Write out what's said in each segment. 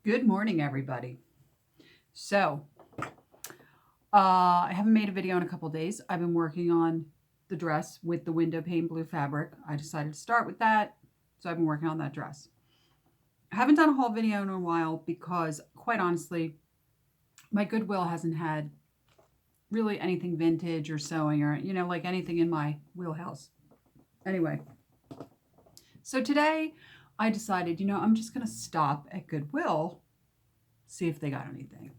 Good morning, everybody. So, I haven't made a video in a couple days. I've been working on the dress with the window pane blue fabric. I decided to start with that, so I've been working on that dress. I haven't done a haul video in a while because, quite honestly, my Goodwill hasn't had really anything vintage or sewing or, like anything in my wheelhouse. Anyway, so today I decided, I'm just going to stop at Goodwill, see if they got anything.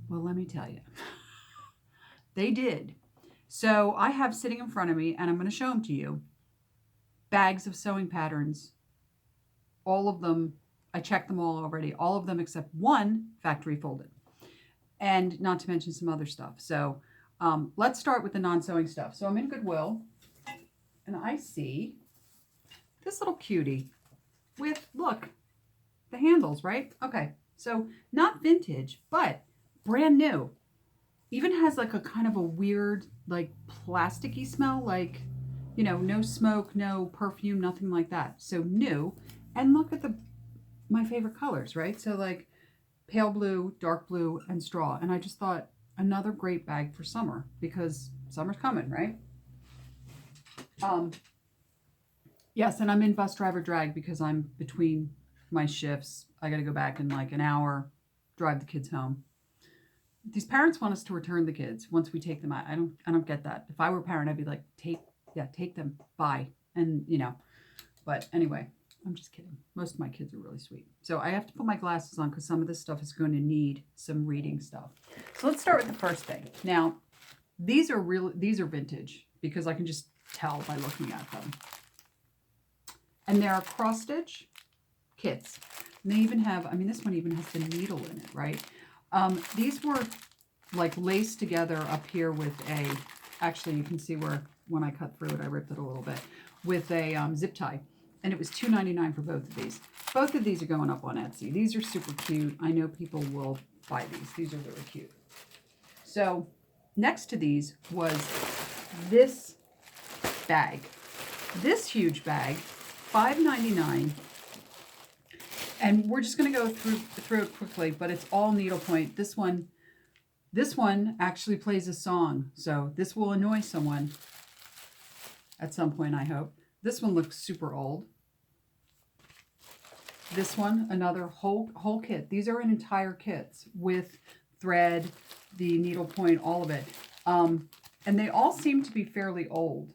Well, let me tell you, they did. So I have sitting in front of me, and I'm going to show them to you, bags of sewing patterns. All of them, I checked them all already, all of them except one factory folded, and not to mention some other stuff. So let's start with the non-sewing stuff. So I'm in Goodwill, and I see this little cutie with, look, the handles, right? Okay, so not vintage, but brand new. Even has like a kind of a weird, like plasticky smell, like, no smoke, no perfume, nothing like that. So new. And look at my favorite colors, right? So like pale blue, dark blue, and straw. And I just thought another great bag for summer because summer's coming, right? Yes, and I'm in bus driver drag because I'm between my shifts. I got to go back in like an hour, drive the kids home. These parents want us to return the kids once we take them out. I don't get that. If I were a parent, I'd be like, take them, bye. And but anyway, I'm just kidding. Most of my kids are really sweet. So I have to put my glasses on because some of this stuff is going to need some reading stuff. So let's start with the first thing. Now, these are vintage because I can just tell by looking at them. And they're cross stitch kits. And they even have, this one even has the needle in it, right? These were like laced together up here with actually you can see where when I cut through it, I ripped it a little bit, with a zip tie. And it was $2.99 for both of these. Both of these are going up on Etsy. These are super cute. I know people will buy these. These are really cute. So next to these was this bag. This huge bag, $5.99. And we're just going to go through it quickly, but it's all needlepoint. This one actually plays a song, so this will annoy someone at some point, I hope. This one looks super old. This one, another whole kit. These are entire kits with thread, the needlepoint, all of it. And they all seem to be fairly old.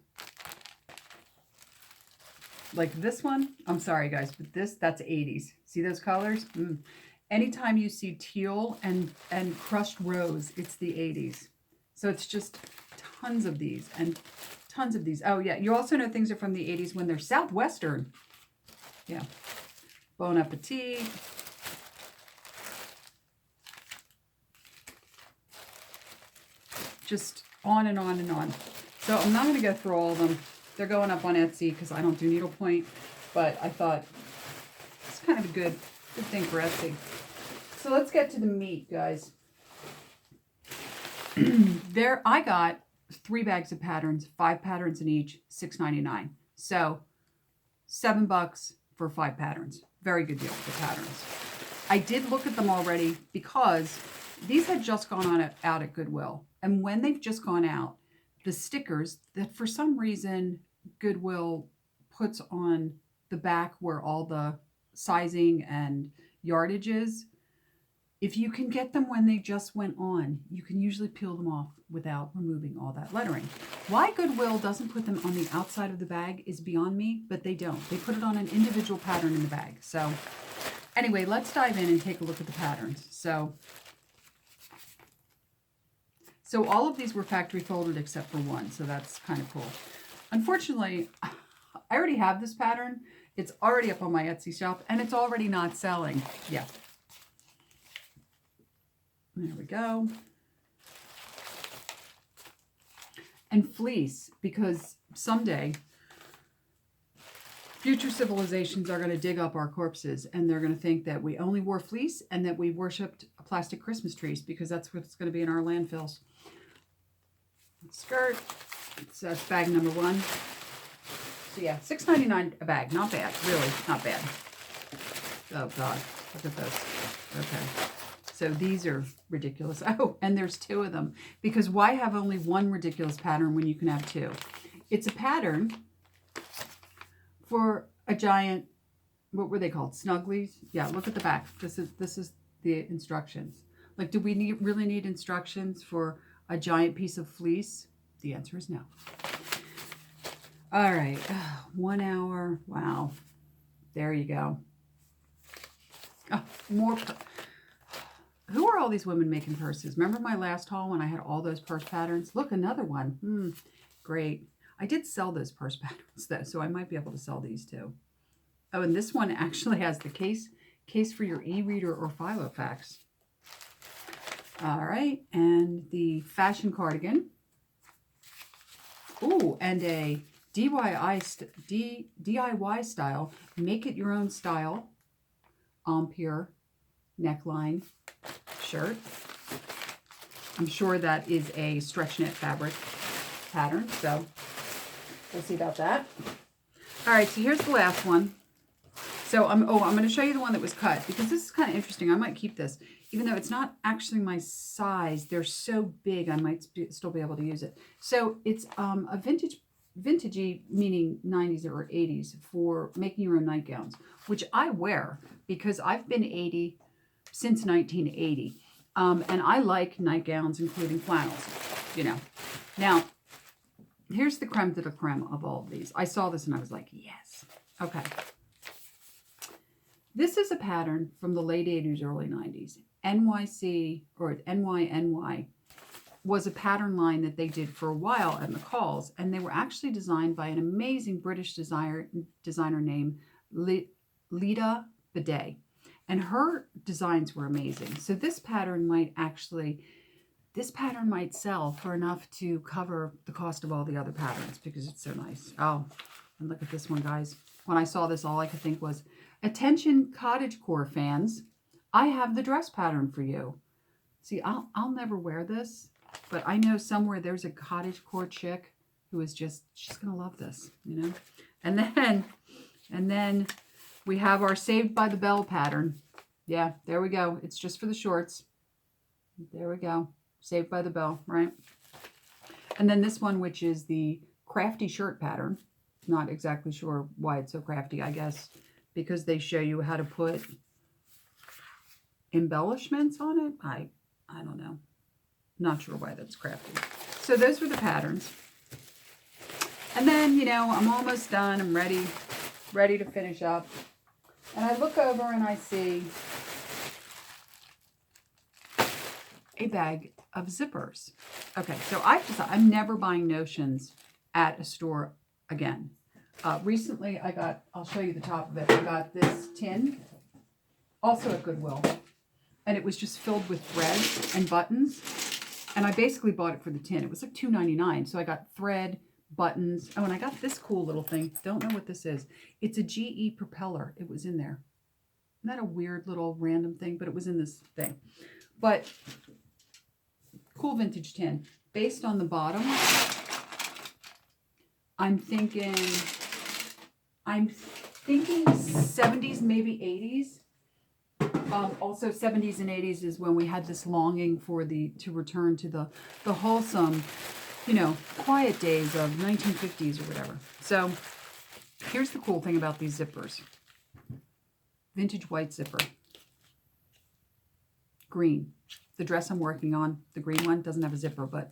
Like this one, I'm sorry guys, but that's 80s. See those colors? Anytime you see teal and crushed rose, it's the 80s. So it's just tons of these and tons of these. Oh yeah, you also know things are from the 80s when they're Southwestern. Yeah. Bon appetit. Just on and on and on. So I'm not going to go through all of them. They're going up on Etsy because I don't do needlepoint, but I thought it's kind of a good thing for Etsy. So let's get to the meat, guys. There, I got 3 bags of patterns, 5 patterns in each, $6.99. So $7 for 5 patterns. Very good deal for patterns. I did look at them already because these had just gone out at Goodwill. And when they've just gone out, the stickers that for some reason Goodwill puts on the back where all the sizing and yardage is, if you can get them when they just went on, you can usually peel them off without removing all that lettering. Why Goodwill doesn't put them on the outside of the bag is beyond me, but they don't. They put it on an individual pattern in the bag. So anyway, let's dive in and take a look at the patterns. So all of these were factory folded except for one, so that's kind of cool. Unfortunately, I already have this pattern. It's already up on my Etsy shop, and it's already not selling. Yeah. There we go. And fleece, because someday future civilizations are going to dig up our corpses, and they're going to think that we only wore fleece and that we worshipped plastic Christmas trees, because that's what's going to be in our landfills. Skirt. So that's bag number 1. So yeah, $6.99 a bag. Not bad. Really, not bad. Oh, God. Look at this. Okay. So these are ridiculous. Oh, and there's two of them. Because why have only one ridiculous pattern when you can have two? It's a pattern for a giant, what were they called? Snugglies? Yeah, look at the back. This is the instructions. Like, do we really need instructions for a giant piece of fleece? The answer is no. All right, 1 hour. Wow. There you go. Oh, more. Who are all these women making purses? Remember my last haul when I had all those purse patterns? Look, another one. Great. I did sell those purse patterns though, so I might be able to sell these too. Oh, and this one actually has the case for your e-reader or Filofax. All right, and the fashion cardigan. Ooh, and a DIY style, make it your own style, Ampere neckline shirt. I'm sure that is a stretch knit fabric pattern, so we'll see about that. All right, so here's the last one. So I'm going to show you the one that was cut because this is kind of interesting. I might keep this, even though it's not actually my size. They're so big, I might still be able to use it. So it's a vintagey, meaning 90s or 80s, for making your own nightgowns, which I wear because I've been 80 since 1980. And I like nightgowns, including flannels, you know. Now, here's the creme de la creme of all of these. I saw this and I was like, yes. Okay. This is a pattern from the late 80s, early 90s. NYC, or NYNY, was a pattern line that they did for a while at McCall's, and they were actually designed by an amazing British designer named Lita Bidet. And her designs were amazing. So this pattern might sell for enough to cover the cost of all the other patterns because it's so nice. Oh, and look at this one, guys. When I saw this, all I could think was, attention cottagecore fans, I have the dress pattern for you. See, I'll never wear this, but I know somewhere there's a cottagecore chick who is just, she's going to love this, you know? And then we have our Saved by the Bell pattern. Yeah, there we go. It's just for the shorts. There we go. Saved by the Bell, right? And then this one, which is the crafty shirt pattern. Not exactly sure why it's so crafty, I guess, because they show you how to put embellishments on it. I don't know. Not sure why that's crafty. So those were the patterns. And then, you know, I'm almost done. I'm ready to finish up. And I look over and I see a bag of zippers. Okay, so I've decided I'm never buying notions at a store again. Recently I'll show you the top of it. I got this tin, also at Goodwill, and it was just filled with thread and buttons. And I basically bought it for the tin. It was like $2.99. So I got thread, buttons. Oh, and I got this cool little thing. Don't know what this is. It's a GE propeller. It was in there. Isn't that a weird little random thing? But it was in this thing. But cool vintage tin. Based on the bottom, I'm thinking 70s, maybe 80s. Also 70s and 80s is when we had this longing for to return to the wholesome, you know, quiet days of 1950s or whatever. So here's the cool thing about these zippers. Vintage white zipper. Green. The dress I'm working on, the green one, doesn't have a zipper, but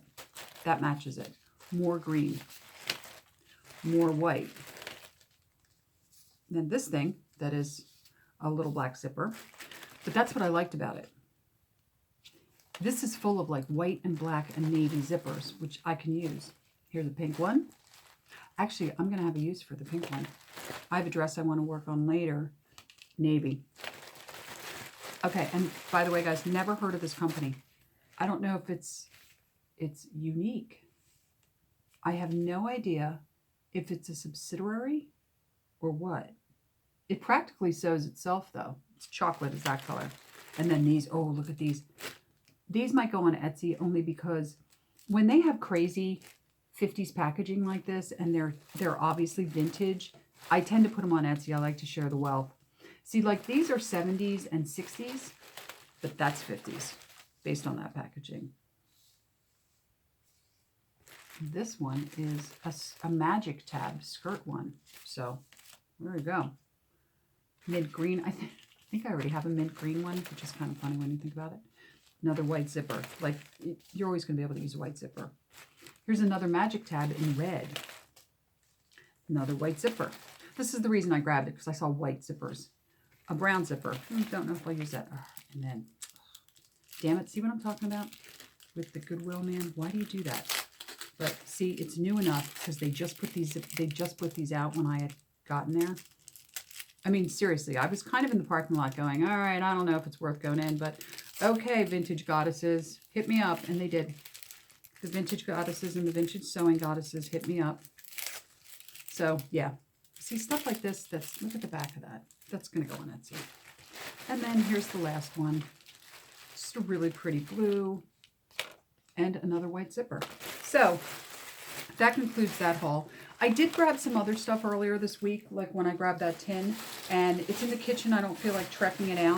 that matches it. More green. More white. Then this thing that is a little black zipper. But that's what I liked about it. This is full of like white and black and navy zippers, which I can use. Here's a pink one. Actually, I'm going to have a use for the pink one. I have a dress I want to work on later. Navy. Okay, and by the way, guys, never heard of this company. I don't know if it's unique. I have no idea if it's a subsidiary or what. It practically sews itself, though. It's chocolate, is that color. And then these, oh, look at these. These might go on Etsy only because when they have crazy 50s packaging like this, and they're obviously vintage, I tend to put them on Etsy. I like to share the wealth. See, like these are 70s and 60s, but that's 50s based on that packaging. This one is a magic tab skirt one. So there we go. Mint green. I think I already have a mint green one, which is kind of funny when you think about it. Another white zipper. Like, you're always going to be able to use a white zipper. Here's another magic tab in red. Another white zipper. This is the reason I grabbed it, because I saw white zippers. A brown zipper. Don't know if I'll use that. And then, damn it, see what I'm talking about? With the Goodwill, man? Why do you do that? But see, it's new enough, because they just put these out when I had gotten there. I mean, seriously, I was kind of in the parking lot going, all right, I don't know if it's worth going in, but okay, vintage goddesses, hit me up. And they did. The vintage goddesses and the vintage sewing goddesses hit me up. So, yeah. See, stuff like this, look at the back of that. That's going to go on Etsy. And then here's the last one. Just a really pretty blue and another white zipper. So, that concludes that haul. I did grab some other stuff earlier this week, like when I grabbed that tin, and it's in the kitchen. I don't feel like trekking it out.